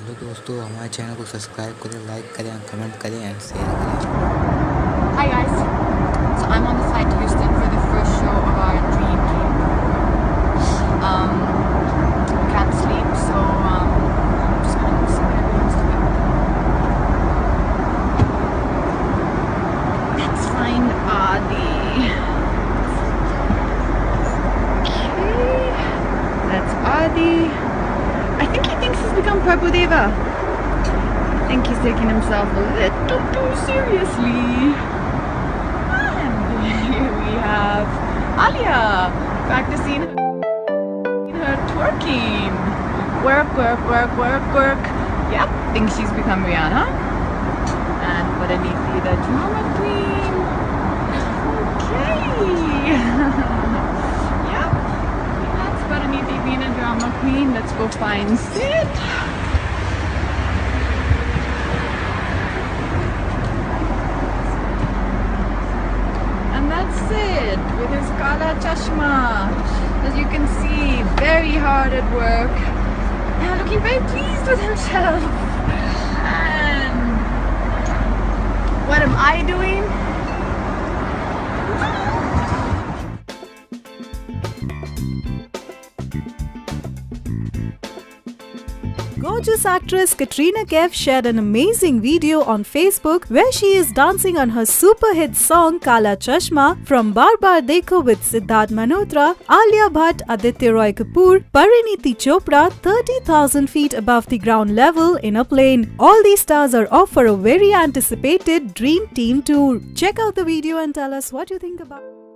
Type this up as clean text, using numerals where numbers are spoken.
Hello दोस्तों, हमारे channel को सब्सक्राइब करें, लाइक करें, कमेंट करें एंड शेयर करें। Hi guys, so I'm on the flight to Houston for the first show of our dream team. Can't sleep, so just gonna see what everyone's doing. Let's find Adi. Okay, that's Adi. I think he thinks he's become Prabhudeva. I think he's taking himself a little too seriously. And here we have Alia practicing her twerking. Work, work, work, work, work. Yep, thinks she's become Rihanna. And Paraniti, the drama queen. Okay. Yep, that's Paraniti being a drama queen. Let's go find Sid. That's it, with his kala chasma. As you can see, very hard at work and looking very pleased with himself. And what am I doing? Gorgeous actress Katrina Kaif shared an amazing video on Facebook where she is dancing on her super hit song Kala Chashma from Bar Bar Dekho with Siddharth Malhotra, Alia Bhatt, Aditya Roy Kapoor, Pariniti Chopra 30,000 feet above the ground level in a plane. All these stars are off for a very anticipated Dream Team tour. Check out the video and tell us what you think about it.